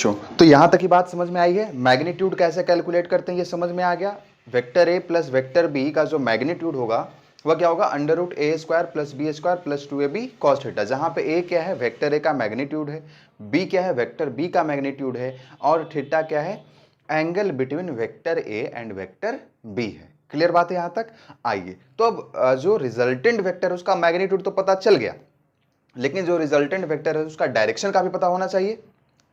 बच्चों, तो यहां तक की बात समझ में आई है। मैग्नीट्यूड कैसे कैलकुलेट करते हैं ये समझ में आ गया। Vector A plus vector B का जो मैग्नीट्यूड होगा वह क्या होगा, under root A square plus B square plus 2ab cos theta, जहां पे ए क्या है, वेक्टर ए का मैग्नीट्यूड है, बी क्या है, वेक्टर बी का मैग्नीट्यूड है, और थीटा क्या है, angle between vector A and vector B है। क्लियर बात है यहां तक? आइए, तो अब जो रिजल्टेंट वेक्टर है उसका मैग्नीट्यूड तो पता चल गया, लेकिन जो रिजल्टेंट वेक्टर है उसका डायरेक्शन का भी पता होना चाहिए,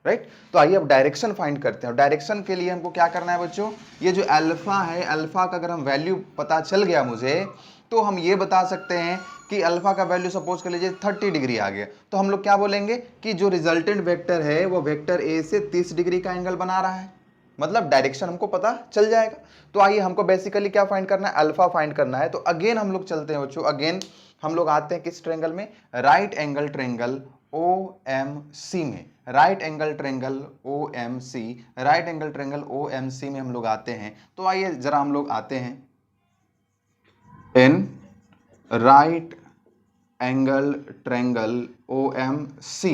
राइट? तो आइए अब डायरेक्शन फाइंड करते हैं। डायरेक्शन के लिए हमको क्या करना है बच्चों, ये जो अल्फा है, अल्फा का अगर हम वैल्यू पता चल गया मुझे, तो हम ये बता सकते हैं कि अल्फा का वैल्यू सपोज कर लीजिए 30 डिग्री आ गया, तो हम लोग क्या बोलेंगे कि जो रिजल्टेंट वेक्टर है वो वेक्टर ए से 30 डिग्री का एंगल बना रहा है, मतलब डायरेक्शन हमको पता चल जाएगा। तो आइए हमको बेसिकली क्या फाइंड करना है, अल्फा फाइंड करना है। तो अगेन हम लोग चलते हैं बच्चों, अगेन हम लोग आते हैं किस ट्रेंगल में, राइट एंगल ट्रेंगल OMC में, right angle triangle OMC, right angle triangle OMC में हम लोग आते हैं। तो आइए जरा हम लोग आते हैं in right angle triangle OMC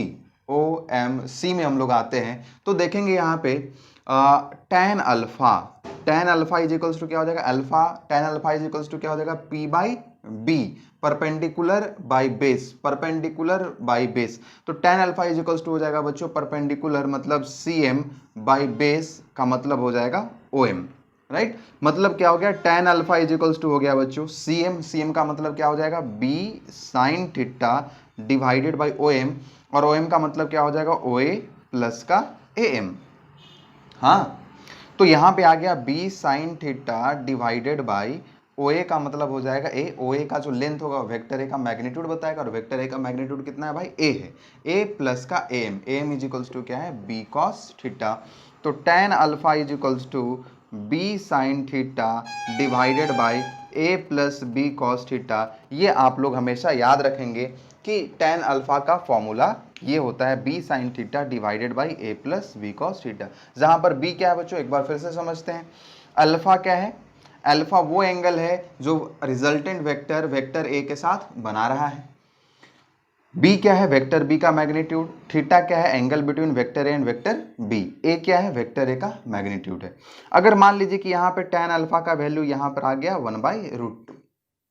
में हम लोग आते हैं। तो देखेंगे यहाँ पे tan alpha is equals to क्या हो जाएगा, alpha tan alpha is equals to क्या हो जाएगा, P by B, perpendicular by base, perpendicular by base. तो tan alpha is equals to हो जाएगा बच्चों परपेंडिकुलर मतलब CM बाई बेस का मतलब हो जाएगा OM, राइट? मतलब क्या हो गया, tan alpha is equals to हो गया बच्चों CM का मतलब क्या हो जाएगा, B sine theta divided by OM, और OM का मतलब क्या हो जाएगा, OA प्लस का AM। हाँ, तो यहां पे आ गया B sine theta divided by OA का मतलब हो जाएगा A, OA का जो लेंथ होगा वेक्टर A का मैग्नीट्यूड बताएगा, और वेक्टर A का मैग्नीट्यूड कितना है भाई, A है, A प्लस का AM इज इक्वल्स टू क्या है, B कॉस थीटा। तो tan alpha is equals to B sine theta divided by A plus B cos theta. ये आप लोग हमेशा याद रखेंगे कि tan अल्फा का फॉर्मूला ये होता है B sine theta divided by A plus B cos theta, जहां पर B क्या है बच्चों, एक बार फिर से समझते हैं। अल्फा क्या है, अल्फा वो एंगल है जो रिजल्टेंट वेक्टर वेक्टर ए के साथ बना रहा है। बी क्या है, वेक्टर बी का मैग्नीट्यूड। थीटा क्या है, angle between vector A and vector B. A क्या है, वेक्टर ए का मैग्नीट्यूड है। अगर मान लीजिए कि यहाँ पे tan अल्फा का वैल्यू यहाँ पर आ गया 1/√2,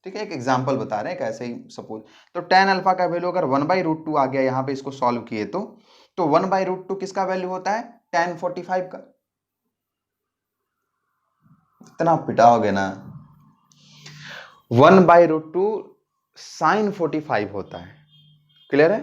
ठीक है, एक एग्जांपल बता रहे हैं कैसे ही सपोज। तो tan अल्फा का वैल्यू अगर 1/√2 आ गया यहाँ पे, इसको सॉल्व किए तो 1/√2 किसका वैल्यू होता है, tan 45 का। इतना पिटाओगे ना, 1/√2 साइन 45 होता है। क्लियर है?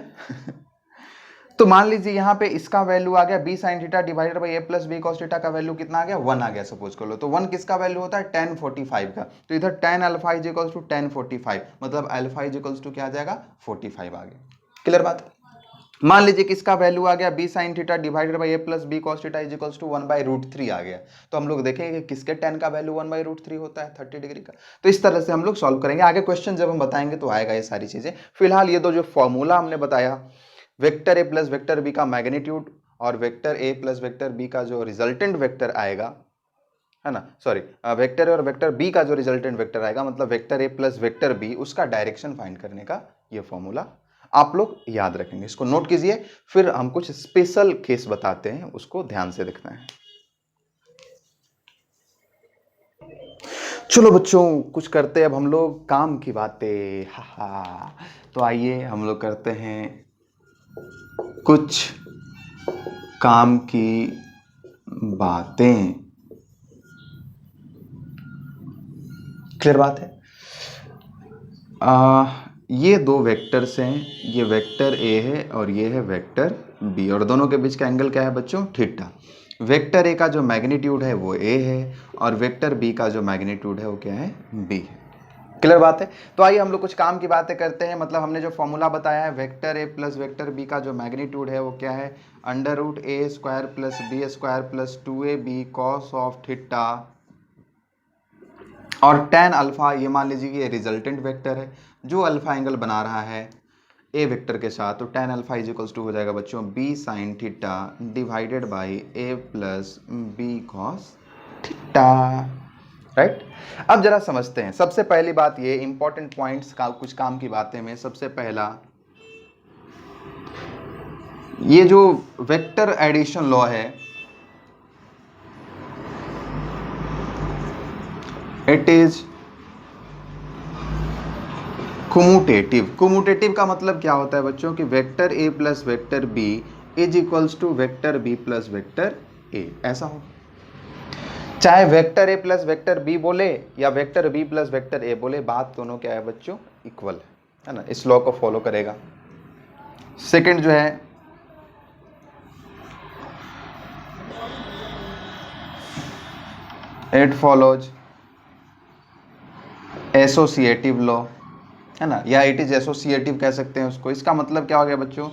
तो मान लीजिए यहाँ पे इसका वैल्यू आ गया B sine theta divided by A plus B cos theta का वैल्यू कितना आ गया, 1 आ गया सपोज कर लो। तो 1 किसका वैल्यू होता है, tan 45 का। तो इधर tan alpha is equals to tan 45, मतलब अल्फा इज इक्वल्स टू क्या आ जाएगा, 45 आ गया। क्लियर बात? मान लीजिए किसका वैल्यू आ गया, B sine theta divided by A plus B cos theta is equals to 1/√3 आ गया। तो हम लोग देखेंगे कि किसके tan का वैल्यू 1/√3 होता है, 30 डिग्री का। तो इस तरह से हम लोग सॉल्व करेंगे। आगे क्वेश्चन जब हम बताएंगे तो आएगा ये सारी चीजें। फिलहाल ये दो जो फॉर्मूला हमने बताया, vector A plus vector B का मैग्नीट्यूड और vector A plus vector B का जो रिजल्टेंट वेक्टर आएगा, है ना, सॉरी, वेक्टर ए और वेक्टर बी का जो रिजल्टेंट वेक्टर आएगा, मतलब vector A plus vector B, उसका डायरेक्शन फाइंड करने का ये फॉर्मूला आप लोग याद रखेंगे। इसको नोट कीजिए, फिर हम कुछ स्पेशल केस बताते हैं, उसको ध्यान से देखना है। चलो बच्चों, कुछ करते हैं अब हम लोग काम की बातें। हा। तो आइए हम लोग करते हैं कुछ काम की बातें। क्लियर बात है? ये दो वेक्टर्स हैं, ये वेक्टर ए है और ये है वेक्टर बी, और दोनों के बीच का एंगल क्या है बच्चों, थीटा। वेक्टर ए का जो मैग्नीट्यूड है वो ए है, और वेक्टर बी का जो मैग्नीट्यूड है वो क्या है, बी है। क्लियर बात है? तो आइए हम लोग कुछ काम की बातें करते हैं। मतलब हमने जो फॉर्मूला बताया है, vector A plus vector B का जो मैग्नीट्यूड है वो क्या है, under root A square plus B square plus 2ab cos of theta, और tan अल्फा ये मान लीजिए कि ये रिजल्टेंट वेक्टर है जो अल्फा एंगल बना रहा है ए वेक्टर के साथ। तो tan alpha is equals to हो जाएगा बच्चों b sine theta divided by a plus B cos theta, right? अब जरा समझते हैं। सबसे पहली बात ये इंपॉर्टेंट पॉइंट्स का, कुछ काम की बातें में सबसे पहला, ये जो वेक्टर एडिशन लॉ है, इट इज कुमुटेटिव। कुमुटेटिव का मतलब क्या होता है बच्चों कि vector A plus vector B is equals to vector B plus vector A, ऐसा हो। चाहे vector A plus vector B बोले या vector B plus vector A बोले, बात दोनों क्या है बच्चों, इक्वल है ना। इस लॉ को फॉलो करेगा। सेकंड जो है इट फॉलोज एसोसिएटिव लॉ, है ना, या इट इज एसोसिएटिव कह सकते हैं उसको। इसका मतलब क्या हो गया बच्चों,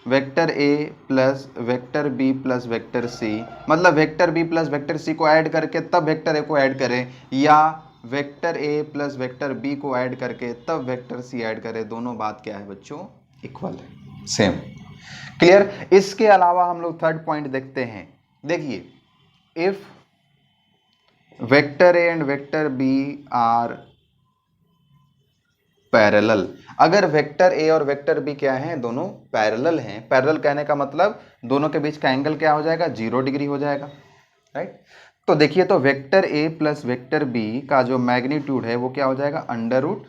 vector A plus vector B plus vector C, मतलब vector B plus vector C को ऐड करके तब वेक्टर ए को ऐड करें, या vector A plus vector B को ऐड करके तब वेक्टर सी ऐड करें, दोनों बात क्या है बच्चों, इक्वल है, सेम। क्लियर। इसके अलावा हम लोग थर्ड पॉइंट देखते हैं। देखिए, if vector A and vector B are parallel, अगर वेक्टर ए और वेक्टर बी क्या हैं, दोनों पैरेलल हैं। पैरेलल कहने का मतलब दोनों के बीच का एंगल क्या हो जाएगा, 0 डिग्री हो जाएगा, राइट। तो देखिए, तो vector A plus vector B का जो मैग्नीट्यूड है वो क्या हो जाएगा, under root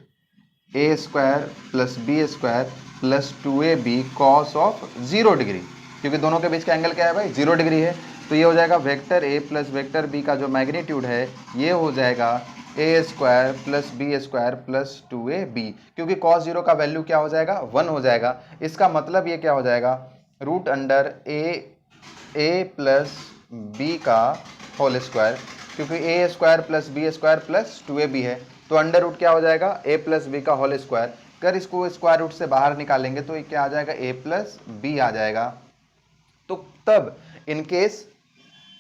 A square plus B square plus 2ab cos of 0 degree, क्योंकि दोनों के बीच का एंगल क्या है भाई, 0 डिग्री है। तो ये हो जाएगा vector A plus vector B का जो मैग्नीट्यूड है ये हो जाएगा A square plus B square plus 2ab, क्योंकि कॉस 0 का वैल्यू क्या हो जाएगा, 1 हो जाएगा। इसका मतलब ये क्या हो जाएगा, root under A plus B का होल स्क्वायर, क्योंकि A square plus B square plus 2ab है, तो अंडर रूट क्या हो जाएगा, ए प्लस बी का होल स्क्वायर। अगर इसको स्क्वायर रूट से बाहर निकालेंगे तो ये क्या आ जाएगा, ए प्लस बी आ जाएगा। तो तब इन केस,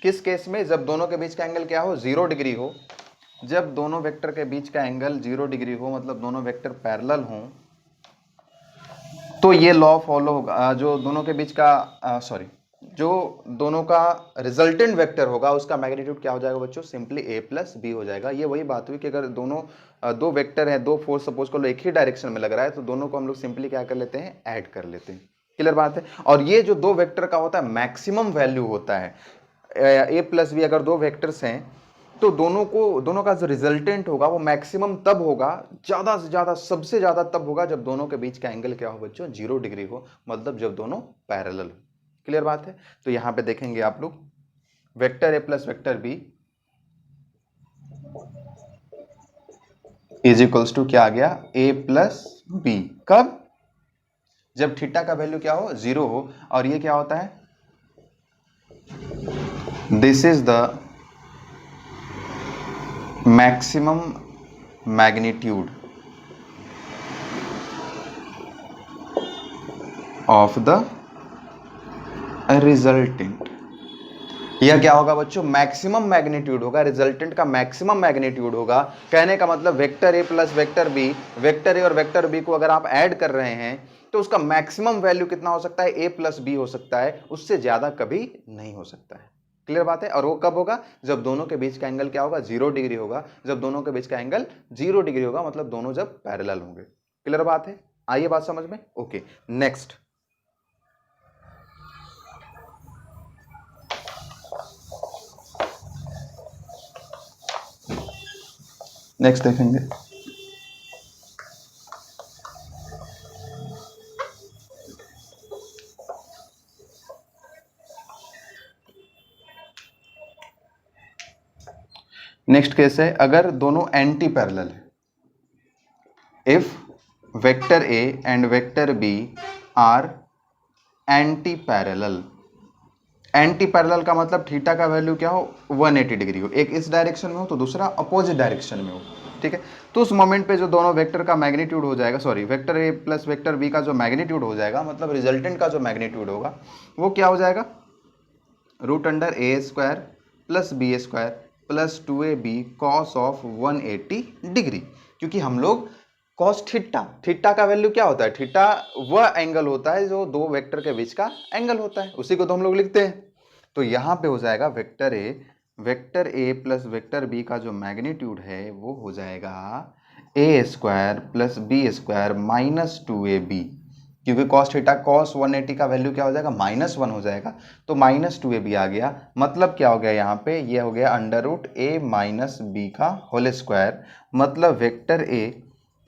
किस केस में, जब दोनों के बीच का एंगल क्या हो, 0 डिग्री हो। जब दोनों वेक्टर के बीच का एंगल 0 डिग्री हो, मतलब दोनों वेक्टर पैरेलल हों, तो ये लॉ फॉलो होगा। जो दोनों के बीच का जो दोनों का रिजल्टेंट वेक्टर होगा उसका मैग्नीट्यूड क्या हो जाएगा बच्चों, सिंपली a प्लस बी हो जाएगा। ये वही बात हुई कि अगर दोनों दो वेक्टर हैं, दो फोर्स सपोज कर लो एक ही डायरेक्शन में लग रहा है, तो दोनों को हम लोग सिंपली क्या कर लेते हैं, ऐड कर लेते हैं। क्लियर बात है। और ये जो दो वेक्टर का होता है मैक्सिमम वैल्यू होता है, a प्लस बी अगर दो वेक्टर्स हैं तो दोनों का जो रिजल्टेंट होगा वो मैक्सिमम तब होगा, ज्यादा से ज्यादा, सबसे ज्यादा तब होगा जब दोनों के बीच का एंगल क्या हो बच्चों, 0 डिग्री हो, मतलब जब दोनों पैरेलल हो। क्लियर बात है। तो यहां पे देखेंगे आप लोग, vector A plus vector B is equals to क्या आ गया, ए प्लस बी, कब, जब थीटा का वैल्यू क्या हो, 0 हो। और ये क्या होता है, this is the maximum magnitude of the resultant. यह क्या होगा बच्चों, मैक्सिमम मैग्नीट्यूड होगा, रिजल्टेंट का मैक्सिमम मैग्नीट्यूड होगा। कहने का मतलब vector A plus vector B, vector A और वेक्टर बी को अगर आप ऐड कर रहे हैं तो उसका मैक्सिमम वैल्यू कितना हो सकता है, ए प्लस बी हो सकता है, उससे ज्यादा कभी नहीं हो सकता है। क्लियर बात है। और वो कब होगा, जब दोनों के बीच का एंगल क्या होगा, 0 डिग्री होगा। जब दोनों के बीच का एंगल 0 डिग्री होगा मतलब दोनों जब पैरेलल होंगे। क्लियर बात है, आइए बात समझ में। ओके, नेक्स्ट देखेंगे। नेक्स्ट केस है, अगर दोनों एंटी पैरेलल है, if vector A and vector B are anti parallel. Anti parallel का मतलब थीटा का वैल्यू क्या हो, 180 डिग्री हो, एक इस डायरेक्शन में हो तो दूसरा अपोजिट डायरेक्शन में हो। ठीक है। तो उस मोमेंट पे जो दोनों वेक्टर का मैग्नीट्यूड हो जाएगा, sorry, vector A plus vector B का जो मैग्नीट्यूड हो जाएगा, मतलब रिजल्टेंट का जो मैग्नीट्यूड होगा वो क्या हो जाएगा, root under A square plus B square plus 2ab cos of 180 degree. क्योंकि हम लोग कॉस थीटा का वैल्यू क्या होता है, थीटा वह एंगल होता है जो दो वेक्टर के बीच का एंगल होता है, उसी को तो हम लोग लिखते हैं। तो यहां पे हो जाएगा vector A plus vector B का जो मैग्नीट्यूड है वो हो जाएगा A square plus B square minus 2ab क्योंकि cos थीटा cos 180 का वैल्यू क्या हो जाएगा, -1 हो जाएगा, तो -2ab आ गया। मतलब क्या हो गया यहाँ पे, ये हो गया √a-b का होल स्क्वायर, मतलब vector a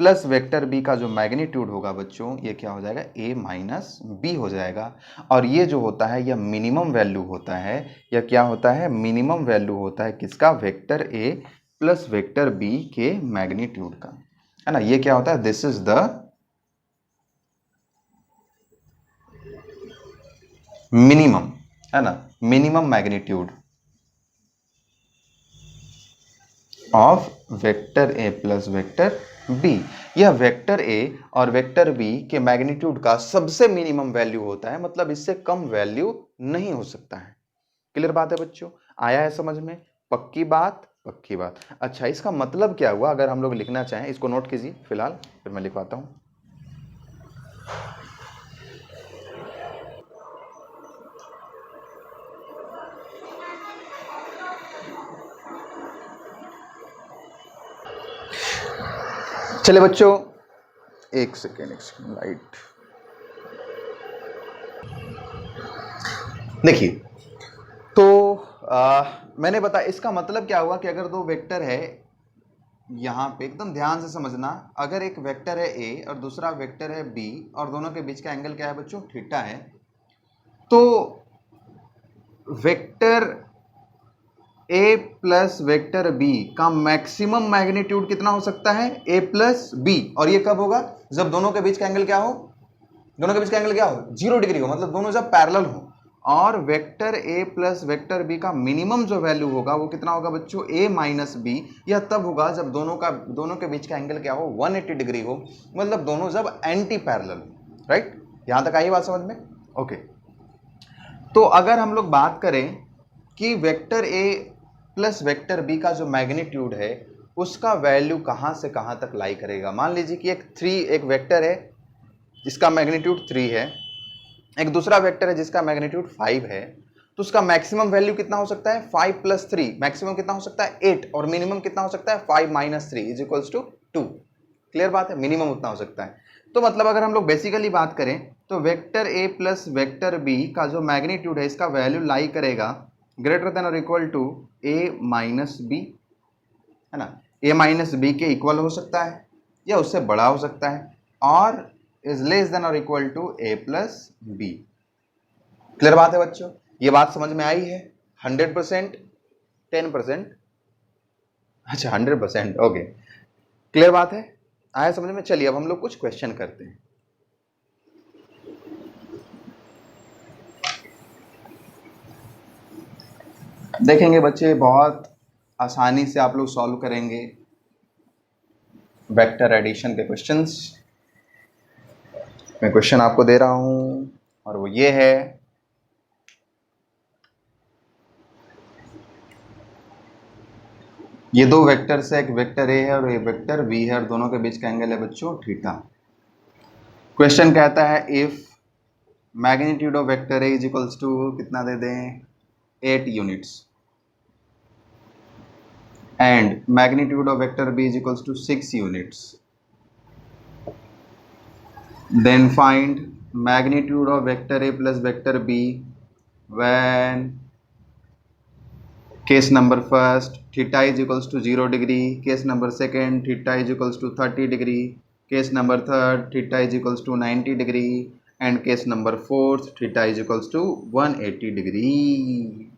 plus vector b का जो मैग्नीट्यूड होगा बच्चों, ये क्या हो जाएगा, a-b हो जाएगा। और ये जो होता है यह मिनिमम वैल्यू होता है, यह क्या होता है, मिनिमम वैल्यू होता है किसका, vector a plus vector b के मैग्नीट्यूड का, है ना। ये क्या होता है, दिस इज द मिनिमम, है ना, minimum magnitude of vector A plus vector B. यह वेक्टर ए और वेक्टर बी के मैग्नीट्यूड का सबसे मिनिमम वैल्यू होता है, मतलब इससे कम वैल्यू नहीं हो सकता है। क्लियर बात है बच्चों, आया है समझ में, पक्की बात, पक्की बात। अच्छा, इसका मतलब क्या हुआ, अगर हम लोग लिखना चाहें, इसको नोट कीजिए फिलहाल, फिर मैं लिखवाता हूं। चले बच्चों, एक सेकेंड लाइट, देखिए तो मैंने बताया इसका मतलब क्या हुआ कि अगर दो वेक्टर है, यहां पे एकदम ध्यान से समझना, अगर एक वेक्टर है ए और दूसरा वेक्टर है बी और दोनों के बीच का एंगल क्या है बच्चों, थीटा है, तो vector A plus vector B का मैक्सिमम मैग्नीट्यूड कितना हो सकता है, ए प्लस बी। और ये कब होगा, जब दोनों के बीच का एंगल क्या हो, दोनों के बीच का एंगल क्या हो, 0 डिग्री हो, मतलब दोनों जब पैरेलल हो। और vector A plus vector B का मिनिमम जो वैल्यू होगा वो कितना होगा बच्चों, ए माइनस बी। यह तब होगा जब दोनों के बीच का एंगल क्या हो, 180 डिग्री हो, मतलब दोनों जब एंटी पैरेलल। राइट, यहां तक आई बात समझ में, ओके। तो अगर हम लोग बात करें कि vector A plus vector B का जो मैग्नीट्यूड है उसका वैल्यू कहां से कहां तक लाई करेगा, मान लीजिए कि एक वेक्टर है जिसका मैग्नीट्यूड 3 है, एक दूसरा वेक्टर है जिसका मैग्नीट्यूड 5 है, तो उसका मैक्सिमम वैल्यू कितना हो सकता है, 5 प्लस 3, मैक्सिमम कितना हो सकता है 8, और मिनिमम कितना हो सकता है 5 minus 3 is equals to 2। Clear बात है, मिनिमम उतना हो सकता है। तो मतलब अगर हम लोग बेसिकली बात करें तो vector A plus vector B का जो मैग्नीट्यूड है इसका वैल्यू लाई करेगा ग्रेटर देन और equal to A minus B, है ना। ए माइनस बी के इक्वल हो सकता है या उससे बड़ा हो सकता है, और इज लेस देन और equal to A plus B. Clear बात है बच्चों, ये बात समझ में आई है, 100%, 10%, अच्छा 100%, ओके। क्लियर बात है, आया समझ में। चलिए अब हम लोग कुछ क्वेश्चन करते हैं। देखेंगे बच्चे, बहुत आसानी से आप लोग सॉल्व करेंगे वेक्टर एडिशन के क्वेश्चंस। मैं क्वेश्चन आपको दे रहा हूं और वो ये है, ये दो वेक्टर से, एक वेक्टर ए है और एक वेक्टर बी है और दोनों के बीच का एंगल है बच्चों थीटा। क्वेश्चन कहता है if magnitude of vector A is equals to कितना दे दें, 8 units, and magnitude of vector B is equals to 6 units, then find magnitude of vector a plus vector b when case number first theta is equals to 0 degree, case number second theta is equals to 30 degree, case number third theta is equals to 90 degree, and case number fourth theta is equals to 180 degree।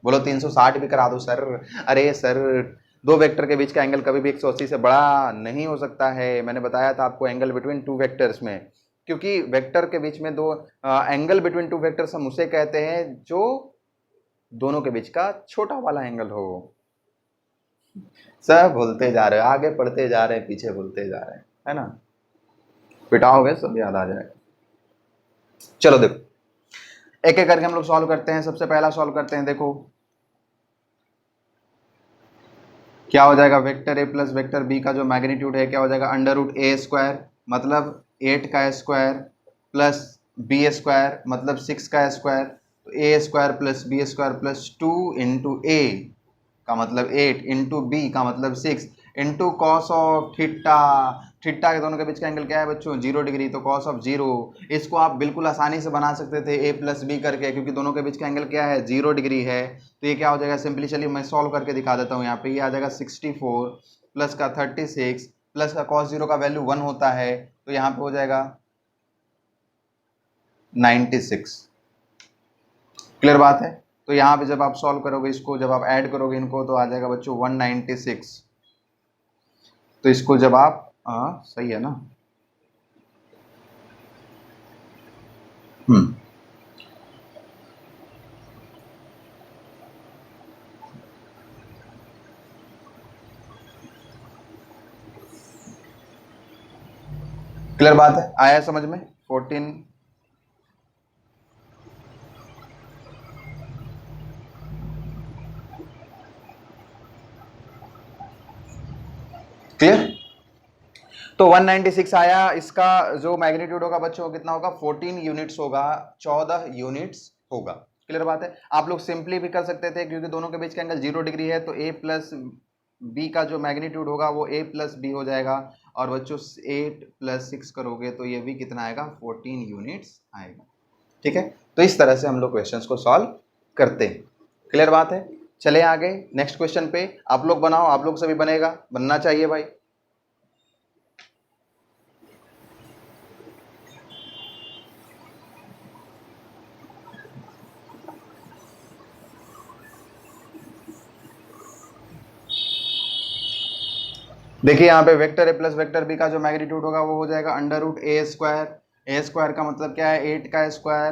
बोलो 360 भी करा दो sir. अरे sir, दो vector के बीच का angle कभी भी 180 से बड़ा नहीं हो सकता है। मैंने बताया था आपको एंगल बिटवीन टू वेक्टर्स में, क्योंकि वेक्टर के बीच में दो एंगल बिटवीन टू वेक्टर्स हम उसे कहते हैं जो दोनों के बीच का छोटा वाला एंगल हो। सब भूलते जा रहे हो, आगे पढ़ते जा रहे हैं, पीछे भूलते जा रहे हैं, है ना। पिटाओगे सब याद आ जाएगा। चलो देखो, एक एक करके हम लोग सॉल्व करते हैं। सबसे पहला सॉल्व करते हैं, देखो क्या हो जाएगा, vector A plus vector B का जो मैग्नीट्यूड है क्या हो जाएगा, √a², मतलब 8 का स्क्वायर प्लस b स्क्वायर मतलब 6 का स्क्वायर, तो a² plus b² plus 2 into ए का मतलब 8 इंटू बी का मतलब 6, into cos of theta. Theta के दोनों के बीच का एंगल क्या है बच्चों 0 डिग्री, तो कॉस ऑफ 0। इसको आप बिल्कुल आसानी से बना सकते थे a प्लस बी करके, क्योंकि दोनों के बीच का एंगल क्या है 0 डिग्री है। तो ये क्या हो जाएगा सिंपली, चलिए मैं सॉल्व करके दिखा देता हूँ। यहाँ पे ये आ जाएगा 64 प्लस का 36 प्लस का कॉस 0 का वैल्यू 1 होता है, तो यहाँ पे हो जाएगा 96। क्लियर बात है। तो यहाँ पे जब आप सॉल्व करोगे इसको, जब आप ऐड करोगे इनको, तो आ जाएगा बच्चों 196। तो इसको जब आप सही है ना। क्लियर बात है, आया समझ में। 14 क्लियर। तो 196 आया, इसका जो मैग्नीट्यूड होगा बच्चों कितना होगा 14 यूनिट्स होगा, 14 यूनिट्स होगा। क्लियर बात है। आप लोग सिंपली भी कर सकते थे, क्योंकि दोनों के बीच का एंगल 0 डिग्री है, तो a प्लस बी का जो मैग्नीट्यूड होगा वो a प्लस बी हो जाएगा। और बच्चों 8 प्लस 6 करोगे तो ये भी कितना आएगा 14 यूनिट्स आएगा। ठीक है, तो इस तरह से हम लोग क्वेश्चंस को सॉल्व करते हैं। क्लियर बात है। चले आगे नेक्स्ट क्वेश्चन पे। आप लोग बनाओ, आप लोग से भी बनेगा, बनना चाहिए भाई। देखिए यहाँ पे vector A plus vector B का जो मैग्नीट्यूड होगा वो हो जाएगा under root A square. A square का मतलब क्या है 8 का स्क्वायर,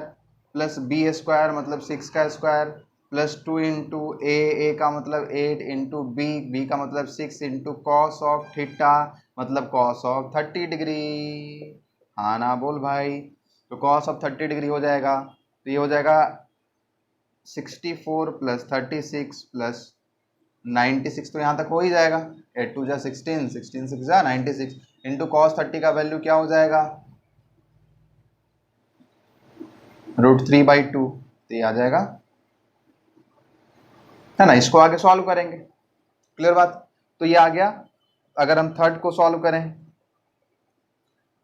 प्लस बी स्क्वायर मतलब 6 का स्क्वायर, प्लस 2 इंटू ए का मतलब 8 इंटू बी का मतलब 6 इंटू कॉस ऑफ थीटा मतलब कॉस ऑफ 30 डिग्री। हाँ ना बोल भाई। तो कॉस ऑफ 30 डिग्री हो जाएगा, तो ये हो जाएगा 64 प्लस 36 प्लस 96, तो यहाँ तक हो ही जाएगा। 8 2 जा 16, 16 6 जा 96 इंटू कॉस 30 का वैल्यू क्या हो जाएगा √3/2, तो ये आ जाएगा, है ना। इसको आगे सॉल्व करेंगे। क्लियर बात। तो ये आ गया। अगर हम थर्ड को सॉल्व करें,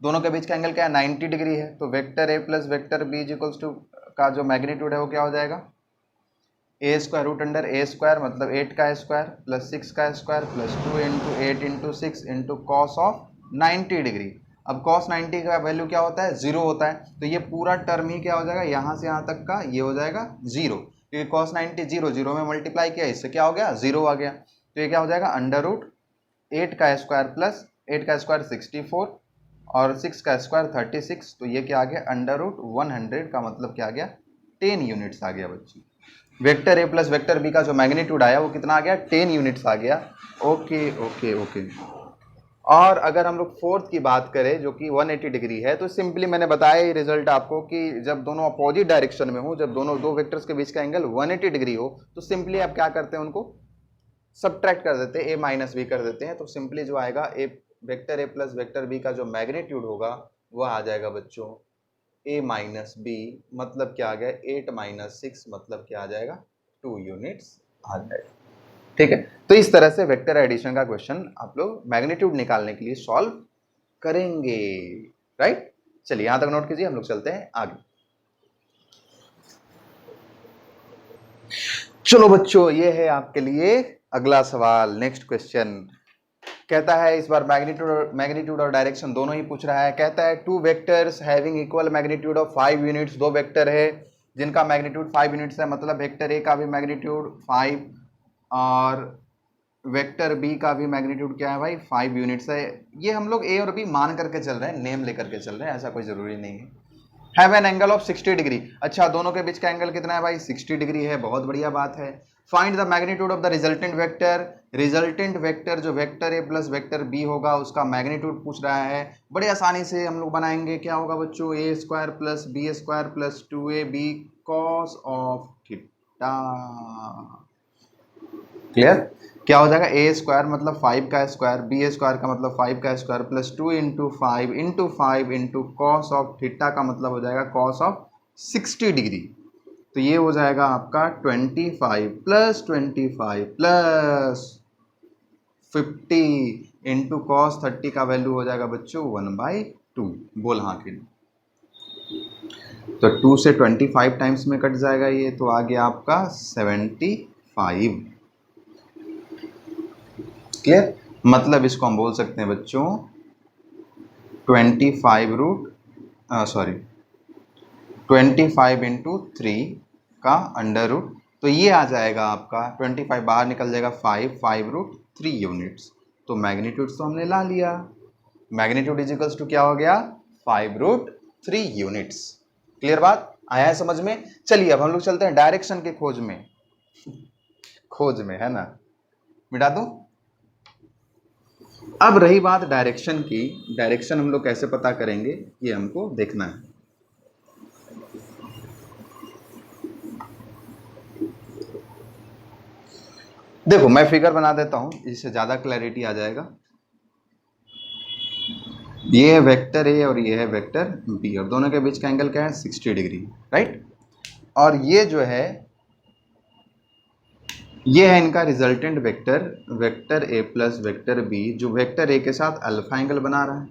दोनों के बीच का एंगल क्या है 90 डिग्री है, तो vector A plus vector B equals to का जो मैग्नीट्यूड है वो क्या हो जाएगा A square root under A square मतलब 8 का स्क्वायर प्लस 6 का square plus 2 into 8 into 6 into cos of 90 degree. अब कॉस 90 का वैल्यू क्या होता है 0 होता है, तो ये पूरा टर्म ही क्या हो जाएगा यहाँ से यहाँ तक का ये हो जाएगा 0, क्योंकि कॉस 90 0 0 में मल्टीप्लाई किया, इससे क्या हो गया 0 आ गया। तो ये क्या हो जाएगा अंडर रूट 8 का स्क्वायर प्लस 8 का स्क्वायर 64 और 6 का स्क्वायर 36, तो ये क्या आ गया अंडर रूट 100 का मतलब क्या आ गया 10 यूनिट्स आ गया बच्ची। Vector A plus vector B का जो मैग्नीट्यूड आया वो कितना आ गया 10 यूनिट्स आ गया। Okay okay okay. और अगर हम लोग फोर्थ की बात करें जो कि 180 डिग्री है, तो सिंपली मैंने बताया ही रिजल्ट आपको कि जब दोनों अपोजिट डायरेक्शन में हो, जब दोनों दो वेक्टर्स के बीच का एंगल 180 डिग्री हो, तो सिंपली आप क्या करते हैं उनको सब्ट्रैक्ट कर देते हैं, ए माइनस बी कर देते हैं। तो सिंपली जो आएगा A vector A plus vector B का जो मैग्नीट्यूड होगा वह आ जाएगा बच्चों a माइनस बी मतलब क्या आ गया 8 माइनस 6 मतलब क्या आ जाएगा 2 यूनिट्स आ जाएगा। ठीक है, तो इस तरह से वेक्टर एडिशन का क्वेश्चन आप लोग मैग्नीट्यूड निकालने के लिए सॉल्व करेंगे। राइट, चलिए यहां तक नोट कीजिए, हम लोग चलते हैं आगे। चलो बच्चों, ये है आपके लिए अगला सवाल। नेक्स्ट क्वेश्चन कहता है, इस बार मैग्नीट्यूड और डायरेक्शन दोनों ही पूछ रहा है। कहता है two vectors having equal magnitude of 5 units, दो वेक्टर है जिनका मैग्नीट्यूड 5 यूनिट्स है, मतलब वेक्टर ए का भी मैग्नीट्यूड 5 और वेक्टर बी का भी मैग्नीट्यूड क्या है भाई 5 यूनिट्स है। ये हम लोग ए और बी मान करके चल रहे हैं, नेम लेकर के चल रहे हैं, ऐसा कोई जरूरी नहीं है। Have an angle of 60 degree, अच्छा दोनों के बीच का एंगल कितना है भाई 60 डिग्री है, बहुत बढ़िया बात है। Find the magnitude of the resultant vector, resultant vector जो vector A plus vector B होगा उसका मैग्नीट्यूड पूछ रहा है। बड़े आसानी से हम लोग बनाएंगे, क्या होगा बच्चों A square plus B square plus 2ab cos of theta. Clear, क्या हो जाएगा ए स्क्वायर मतलब 5 का स्क्वायर, बी स्क्वायर का मतलब 5 का square plus 2 into 5 into cos of theta का मतलब हो जाएगा कॉस ऑफ 60 डिग्री। तो ये हो जाएगा आपका 25 प्लस 25 प्लस 50 इंटू कॉस 30 का वैल्यू हो जाएगा बच्चों 1/2। बोल हाँ कि नहीं? तो 2 से 25 टाइम्स में कट जाएगा ये, तो आ गया आपका 75। क्लियर? मतलब इसको हम बोल सकते हैं बच्चों 25 इंटू 3 का अंडर रूट, तो ये आ जाएगा आपका 25 बाहर निकल जाएगा 5 यूनिट्स। तो मैग्नीट्यूड तो हमने ला लिया, मैग्नीट्यूड इज इक्वल्स टू क्या हो गया 5 यूनिट्स। क्लियर बात? आया है समझ में? चलिए अब हम लोग चलते हैं डायरेक्शन के खोज में है ना, मिटा दूं। अब रही बात डायरेक्शन की, डायरेक्शन हम लोग कैसे पता करेंगे ये हमको देखना है। देखो मैं फिगर बना देता हूं, इससे ज्यादा क्लैरिटी आ जाएगा। ये है वेक्टर ए और ये है वेक्टर बी, और दोनों के बीच का एंगल क्या है 60 डिग्री, राइट। और ये जो है ये है इनका resultant vector, vector A plus vector B, जो वेक्टर ए के साथ अल्फा एंगल बना रहा है,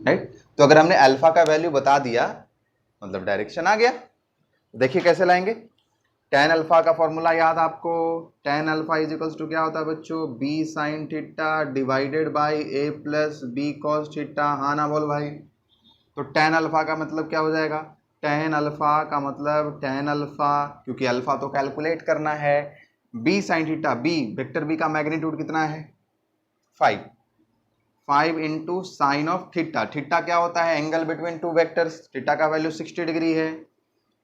राइट। तो अगर हमने अल्फा का वैल्यू बता दिया मतलब डायरेक्शन आ गया। देखिए कैसे लाएंगे। टेन अल्फा का फॉर्मूला याद आपको, tan alpha is equals to क्या होता है बच्चों, B sine theta divided by A plus B cos theta. हाँ ना बोल भाई। तो टेन अल्फा का मतलब क्या हो जाएगा, टेन अल्फा का मतलब टेन अल्फा, क्योंकि अल्फा तो कैलकुलेट करना है, B sine theta, B vector B का मैग्नीट्यूड कितना है 5 into sine of theta, theta क्या होता है angle between two vectors, theta का वैल्यू 60 डिग्री है,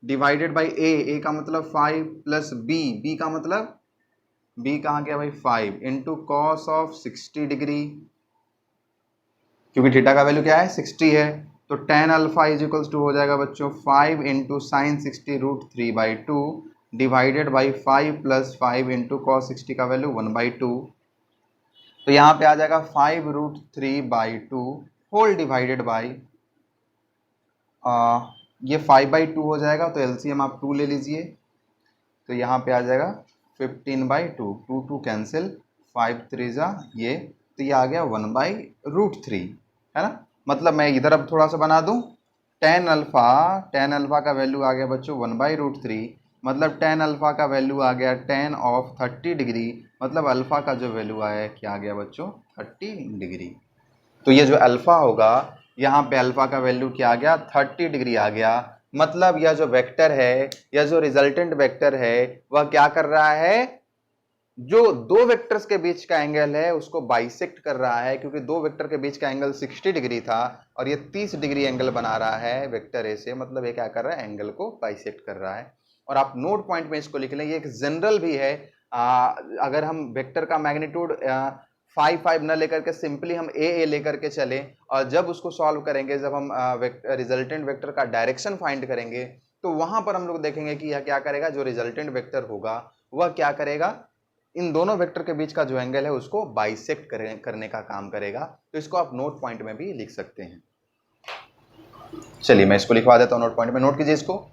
डिवाइडेड बाई ए का मतलब 5 प्लस बी का मतलब बी कहाँ गया भाई 5 इंटू कॉस ऑफ 60 डिग्री, क्योंकि थीटा का वैल्यू क्या है 60 है। तो tan alpha is equals to हो जाएगा बच्चों 5 into sine 60 root 3/2 divided by 5 प्लस 5 इंटू कॉस 60 का वैल्यू 1/2। तो यहाँ पे आ जाएगा 5√3/2 होल डिवाइडेड बाई ये 5/2 हो जाएगा, तो एलसीएम आप 2 ले लीजिए, तो यहाँ पे आ जाएगा 15/2, 2 कैंसिल, 5 3 जा ये, तो ये आ गया 1/√3, है ना। मतलब मैं इधर अब थोड़ा सा बना दूं, टेन अल्फा का वैल्यू आ गया बच्चों 1/√3, मतलब टेन अल्फा का वैल्यू आ गया टेन ऑफ 30 डिग्री, मतलब अल्फा का जो वैल्यू आया क्या आ गया बच्चों 30 डिग्री। तो ये जो अल्फा होगा यहाँ पे अल्फा का वैल्यू क्या आ गया 30 डिग्री आ गया, मतलब यह जो वेक्टर है या जो रिजल्टेंट वेक्टर है वह क्या कर रहा है, जो दो वेक्टर्स के बीच का एंगल है उसको बाइसेक्ट कर रहा है, क्योंकि दो वेक्टर के बीच का एंगल 60 डिग्री था और ये 30 डिग्री एंगल बना रहा है वेक्टर ए से, मतलब ये क्या कर रहा है एंगल को बाइसेक्ट कर रहा है। और आप नोट पॉइंट में इसको लिख लें, ये एक जनरल भी है। अगर हम वेक्टर का मैग्नीट्यूड 5 न लेकर के सिंपली हम ए लेकर के चलें और जब उसको सॉल्व करेंगे, जब हम रिजल्टेंट वेक्टर का डायरेक्शन फाइंड करेंगे, तो वहां पर हम लोग देखेंगे कि यह क्या करेगा, जो रिजल्टेंट वेक्टर होगा वह क्या करेगा, इन दोनों वेक्टर के बीच का जो एंगल है उसको बाइसेक्ट करने का काम करेगा। तो इसको आप नोट पॉइंट में भी लिख सकते हैं। चलिए मैं इसको लिखवा देता हूं नोट पॉइंट में, नोट कीजिए इसको।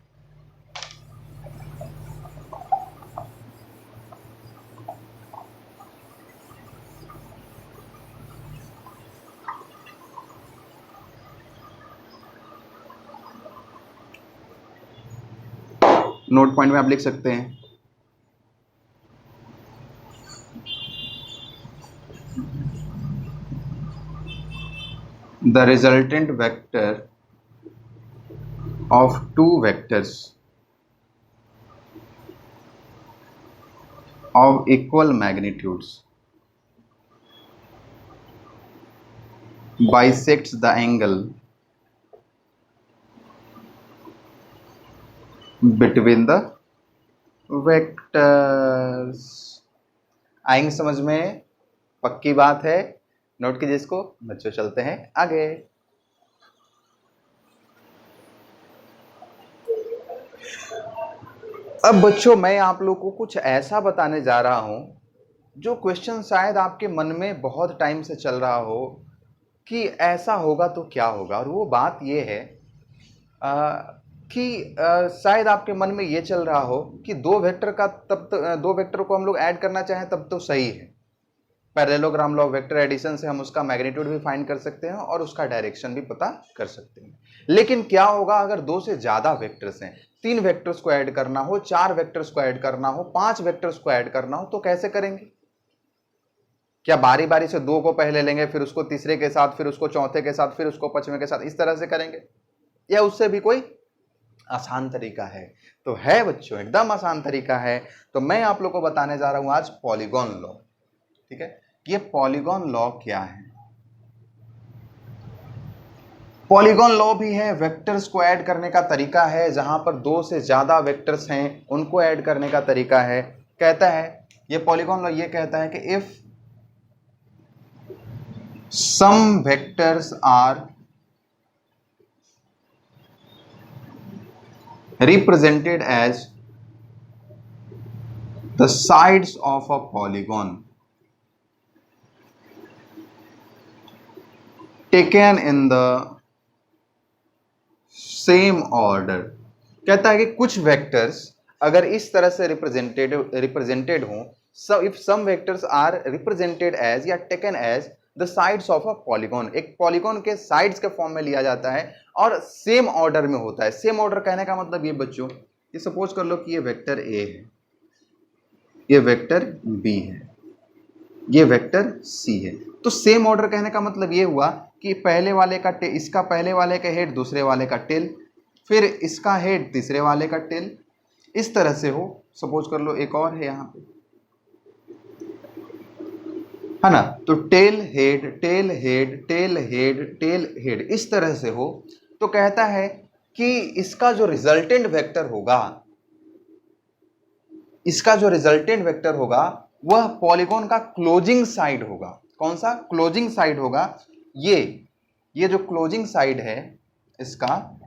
नोट पॉइंट में आप लिख सकते हैं the resultant vector of two vectors of equal magnitudes bisects the angle between the vectors। आएंगे समझ में? पक्की बात है, नोट कीजिए इसको बच्चों। चलते हैं आगे। अब बच्चों मैं आप लोगों को कुछ ऐसा बताने जा रहा हूं जो क्वेश्चन शायद आपके मन में बहुत टाइम से चल रहा हो कि ऐसा होगा तो क्या होगा। और वो बात ये है कि शायद आपके मन में ये चल रहा हो कि दो वेक्टर का दो वेक्टर को हम लोग ऐड करना चाहें तब तो सही है, parallelogram law of vector addition से हम उसका मैग्नीट्यूड भी फाइंड कर सकते हैं और उसका डायरेक्शन भी पता कर सकते हैं। लेकिन क्या होगा अगर दो से ज्यादा वेक्टर्स हैं, 3 वेक्टर्स को ऐड करना हो, 4 वेक्टर्स को ऐड करना हो, 5 वेक्टर्स को ऐड करना हो, तो कैसे करेंगे? क्या बारी बारी से 2 को पहले लेंगे, फिर उसको तीसरे के साथ, फिर उसको चौथे के साथ, फिर उसको पांचवें के साथ, इस तरह से करेंगे? या उससे भी कोई आसान तरीका है? तो है बच्चों, एकदम आसान तरीका है। तो मैं आप लोग को बताने जा रहा हूं आज पॉलीगॉन लॉ। ठीक है, ये पॉलीगॉन लॉ क्या है? पॉलीगॉन लॉ भी है, वेक्टर्स को ऐड करने का तरीका है, जहां पर 2 से ज्यादा वेक्टर्स हैं उनको ऐड करने का तरीका है। कहता है ये पॉलीगॉन लॉ, ये कहता है कि if some vectors are represented as the sides of a polygon taken in the same order। कहता है कि कुछ वेक्टर्स अगर इस तरह से रिप्रेजेंटेड हों, if some vectors are represented as या taken as the sides of a polygon, एक पॉलीगॉन के साइड्स के फॉर्म में लिया जाता है और सेम ऑर्डर में होता है। सेम ऑर्डर कहने का मतलब ये बच्चों, ये सपोज कर लो कि ये वेक्टर ए है, ये वेक्टर बी है, ये वेक्टर सी है। तो सेम ऑर्डर कहने का मतलब ये हुआ कि पहले वाले का इसका पहले वाले का हेड दूसरे वाले का टेल, फिर इसका हेड तीसरे वाले का टेल, इस तरह से हो। सपोज कर लो एक और है यहाँ पे, है ना, तो tail head tail head tail head tail head, इस तरह से हो। तो कहता है कि इसका जो रिजल्टेंट वेक्टर होगा, इसका जो रिजल्टेंट वेक्टर होगा वह पॉलीगॉन का क्लोजिंग साइड होगा। कौन सा क्लोजिंग साइड होगा? ये जो क्लोजिंग साइड है इसका,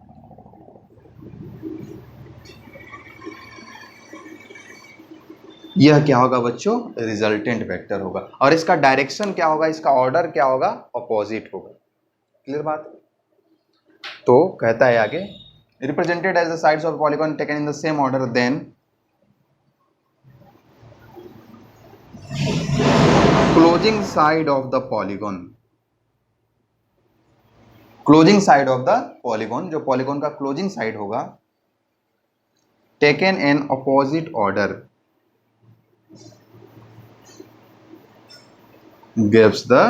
यह क्या होगा बच्चों? रिजल्टेंट वेक्टर होगा। और इसका डायरेक्शन क्या होगा, इसका ऑर्डर क्या होगा? अपोजिट होगा। क्लियर बात? तो कहता है आगे, represented as the sides of polygon taken in the same order, then closing side of the polygon, closing side of the polygon, जो पॉलीगॉन का क्लोजिंग साइड होगा, taken in opposite order gives the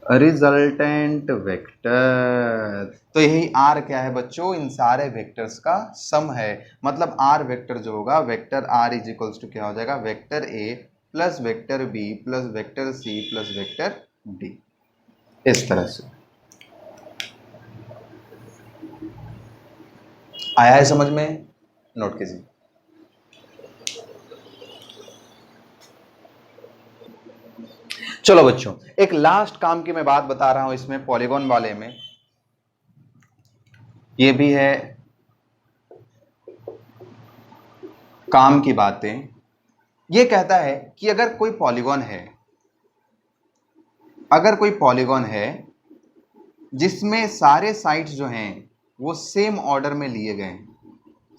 resultant vector. तो यही are क्या है बच्चों? इन सारे vectors का सम है। मतलब आर वेक्टर जो होगा, vector R is equals to क्या हो जाएगा? Vector A plus vector B plus vector C plus vector D, इस तरह से। आया है समझ में? नोट कीजिए। चलो बच्चों, एक लास्ट काम की मैं बात बता रहा हूं इसमें, पॉलीगॉन वाले में। ये भी है काम की बातें। ये कहता है कि अगर कोई पॉलीगॉन है, अगर कोई पॉलीगॉन है जिसमें सारे साइड्स जो हैं वो सेम ऑर्डर में लिए गए हैं,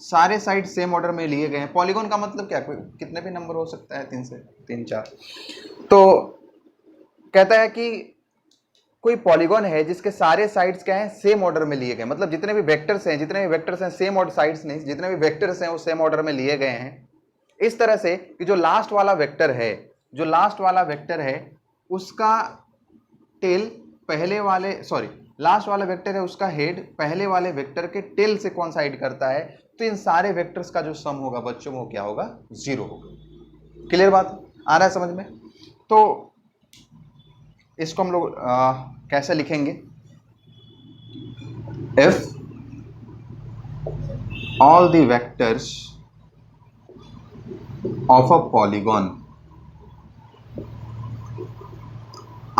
सारे साइड सेम ऑर्डर में लिए गए हैं। पॉलीगॉन का मतलब क्या? कोई कितने भी नंबर हो सकता है, 3 से 3 4। तो कहता है कि कोई पॉलीगॉन है जिसके सारे साइड्स क्या हैं? सेम ऑर्डर में लिए गए। मतलब जितने भी वेक्टर्स हैं सेम ऑर्डर, साइड्स नहीं, जितने भी वेक्टर्स हैं वो सेम ऑर्डर में लिए गए हैं। इस तरह से कि जो लास्ट वाला वेक्टर है, जो लास्ट वाला वेक्टर है उसका टेल पहले वाले, सॉरी, लास्ट वाला वेक्टर है उसका हेड पहले वाले वेक्टर के टेल से कोइंसाइड करता है। तो इन सारे वेक्टर्स का जो सम होगा बच्चों वो क्या होगा? 0 होगा। क्लियर बात? आ रहा है समझ में? तो इसको हम लोग कैसे लिखेंगे? If all the vectors of a polygon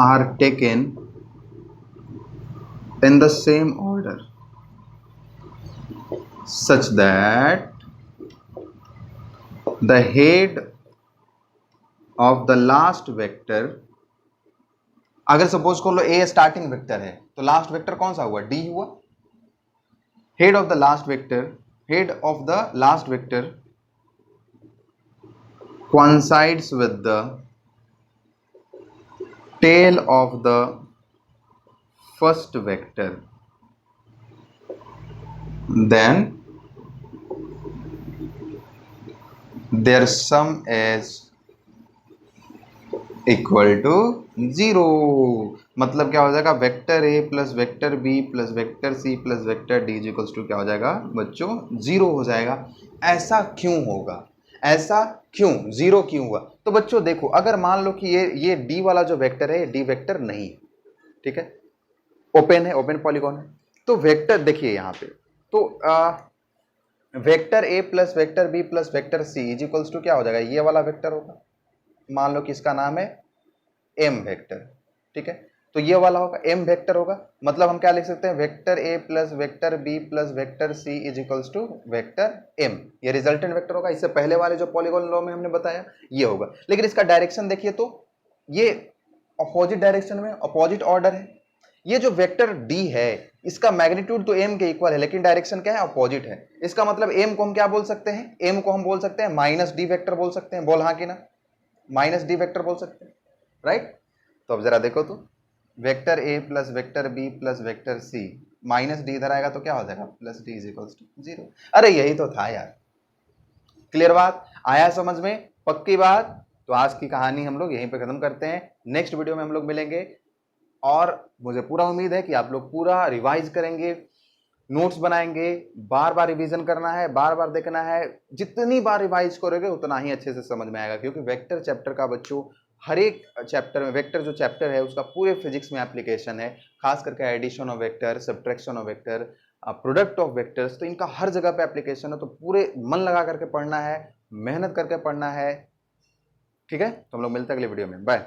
are taken in the same order such that the head of the last vector, अगर सपोज कर लो ए स्टार्टिंग वेक्टर है तो लास्ट वेक्टर कौन सा हुआ? डी हुआ। Head of the last vector, head of the last vector coincides with the tail of the first vector, then their sum is equal to zero. मतलब क्या हो जाएगा, vector A plus vector B plus vector C plus vector D equals to क्या हो जाएगा बच्चों, zero हो जाएगा। ऐसा क्यों होगा, ऐसा क्यों, जीरो क्यों हुआ? तो बच्चों देखो, अगर मान लो कि ये डी वाला जो वेक्टर है, डी वेक्टर नहीं है, ठीक है, ओपन है, ओपन पॉलीगॉन है, तो वेक्टर देखिए यहां पे, तो vector A plus vector B plus vector C is equals to क्या हो जाएगा, ये वाला वेक्टर होगा, मान लो कि इसका नाम है एम वेक्टर, ठीक है, तो ये वाला होगा एम वेक्टर होगा। मतलब हम क्या लिख सकते हैं, vector A plus vector B plus vector C is equals to vector M, ये रिजल्टेंट वेक्टर होगा। इससे पहले वाले जो पॉलीगॉन लॉ में हमने बताया ये होगा, लेकिन इसका डायरेक्शन देखिए तो ये अपोजिट डायरेक्शन में, अपोजिट ऑर्डर है। ये जो वेक्टर डी है इसका मैग्नीट्यूड तो एम के इक्वल है, लेकिन डायरेक्शन क्या है, अपोजिट है। इसका मतलब एम को हम क्या बोल सकते हैं, एम को हम बोल सकते हैं माइनस डी वेक्टर बोल सकते हैं, बोल हाँ कि ना, माइनस डी वेक्टर बोल सकते हैं, राइट। तो अब जरा देखो तो, vector A plus vector B plus vector C, minus D इधर आएगा तो क्या हो जाएगा, plus D is equals to zero. अरे यही तो था यार, क्लियर बात, आया समझ में, पक्की बात। तो आज की कहानी हम लोग यहीं पे खत्म करते हैं, नेक्स्ट वीडियो में हम लोग मिलेंगे, और मुझे पूरा उम्मीद है कि आप लोग पूरा रिवाइज करेंगे, नोट्स बनाएंगे, बार बार रिवीजन करना है, बार बार देखना है, जितनी बार रिवाइज करोगे उतना ही अच्छे से समझ में आएगा, क्योंकि वेक्टर चैप्टर का बच्चों हर एक चैप्टर में, वेक्टर जो चैप्टर है उसका पूरे फिजिक्स में एप्लीकेशन है, खास करके addition of vector, subtraction of vector, product of vectors, तो इनका हर जगह पे एप्लीकेशन है। तो पूरे मन लगा करके पढ़ना है, मेहनत करके पढ़ना है, ठीक है। तो हम लोग मिलते हैं अगले वीडियो में, बाय।